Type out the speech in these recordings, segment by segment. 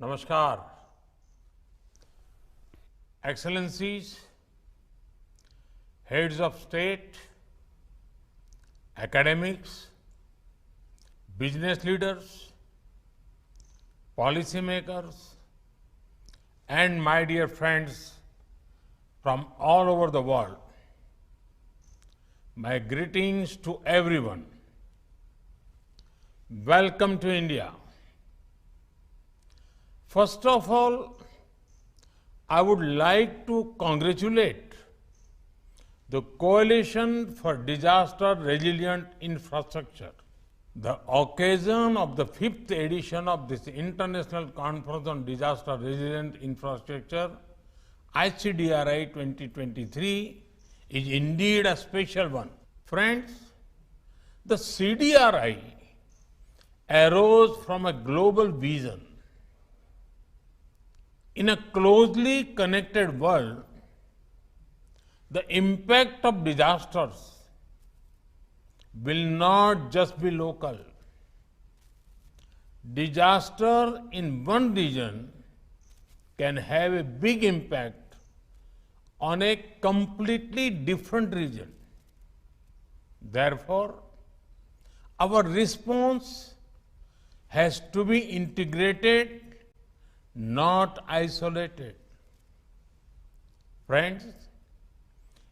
Namaskar. Excellencies, heads of state, academics, business leaders, policymakers, and my dear friends from all over the world. My greetings to everyone. Welcome to India. First of all, I would like to congratulate the Coalition for Disaster Resilient Infrastructure. The occasion of the 5th edition of this International Conference on Disaster Resilient Infrastructure, ICDRI 2023, is indeed a special one. Friends, the CDRI arose from a global vision. In a closely connected world, the impact of disasters will not just be local. Disaster in one region can have a big impact on a completely different region. Therefore, our response has to be integrated, not isolated. Friends,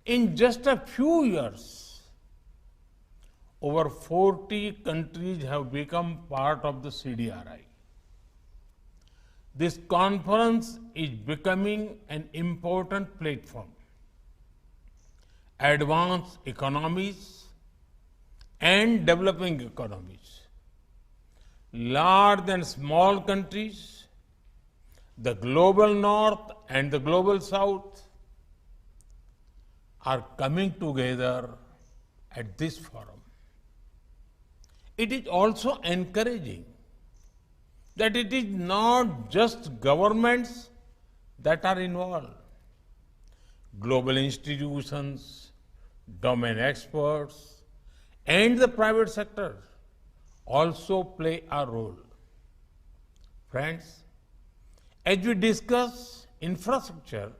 in just a few years, over 40 countries have become part of the CDRI. This conference is becoming an important platform. Advanced economies and developing economies, large and small countries, the global north and the global south are coming together at this forum. It is also encouraging that it is not just governments that are involved. Global institutions, domain experts, and the private sector also play a role. Friends, as we discuss infrastructure,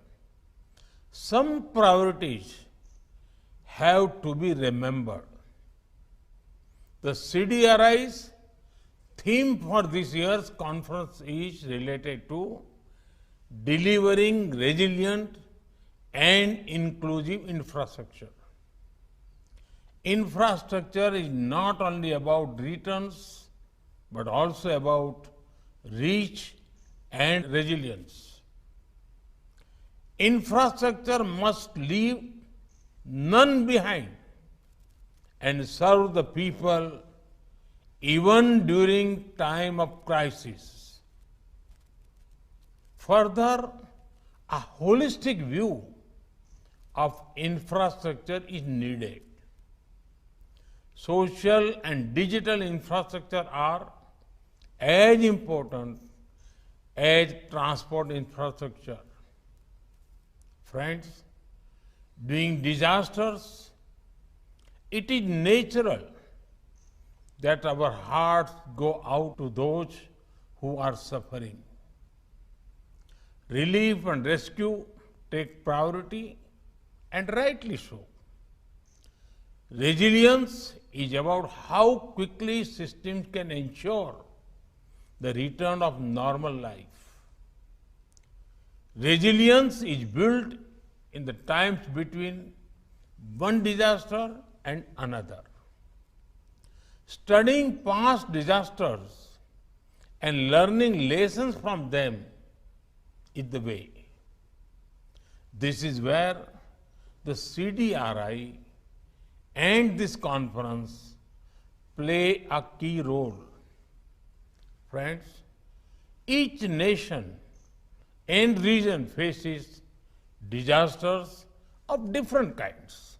some priorities have to be remembered. The CDRI's theme for this year's conference is related to delivering resilient and inclusive infrastructure. Infrastructure is not only about returns, but also about reach and resilience. Infrastructure must leave none behind and serve the people even during time of crisis. Further, a holistic view of infrastructure is needed. Social and digital infrastructure are as important as transport infrastructure. Friends, during disasters, it is natural that our hearts go out to those who are suffering. Relief and rescue take priority, and rightly so. Resilience is about how quickly systems can ensure the return of normal life. Resilience is built in the times between one disaster and another. Studying past disasters and learning lessons from them is the way. This is where the CDRI and this conference play a key role. Friends, each nation and region faces disasters of different kinds.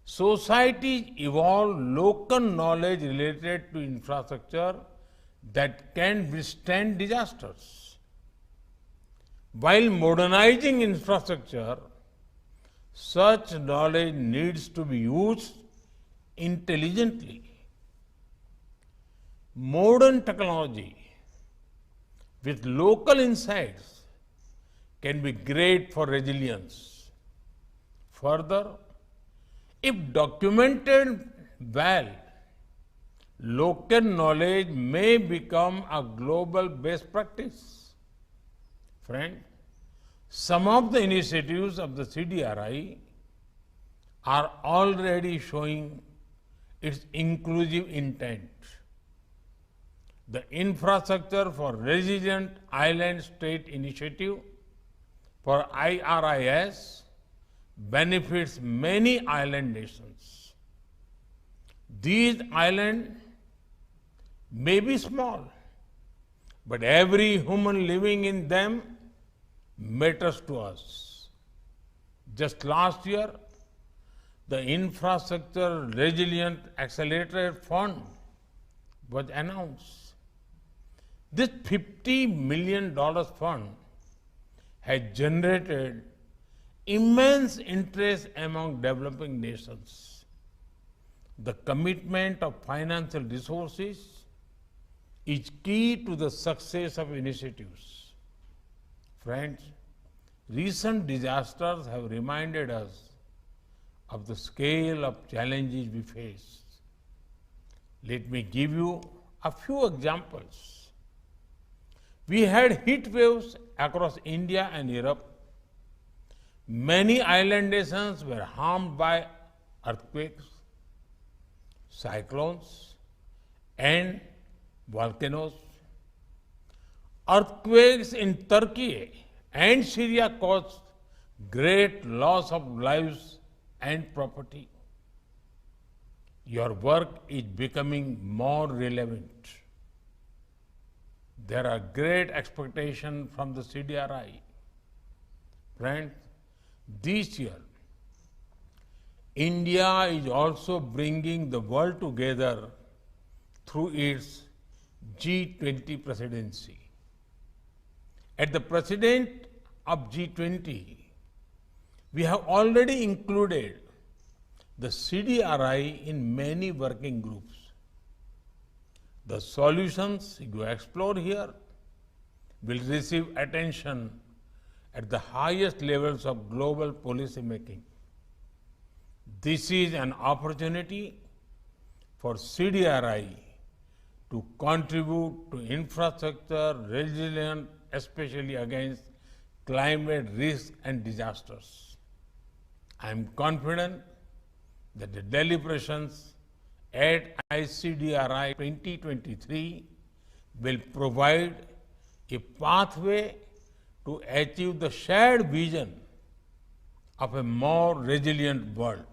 Societies evolve local knowledge related to infrastructure that can withstand disasters. While modernizing infrastructure, such knowledge needs to be used intelligently. Modern technology with local insights can be great for resilience. Further, if documented well, local knowledge may become a global best practice. Friend, some of the initiatives of the CDRI are already showing its inclusive intent. The Infrastructure for Resilient Island State Initiative for IRIS benefits many island nations. These islands may be small, but every human living in them matters to us. Just last year, the Infrastructure Resilient Accelerator Fund was announced. This $50 million fund has generated immense interest among developing nations. The commitment of financial resources is key to the success of initiatives. Friends, recent disasters have reminded us of the scale of challenges we face. Let me give you a few examples. We had heat waves across India and Europe. Many island nations were harmed by earthquakes, cyclones, and volcanoes. Earthquakes in Turkey and Syria caused great loss of lives and property. Your work is becoming more relevant. There are great expectations from the CDRI. Friends, this year, India is also bringing the world together through its G20 presidency. At the president of G20, we have already included the CDRI in many working groups. The solutions you explore here will receive attention at the highest levels of global policy making. This is an opportunity for CDRI to contribute to infrastructure resilience, especially against climate risk and disasters. I am confident that the deliberations at ICDRI 2023 will provide a pathway to achieve the shared vision of a more resilient world.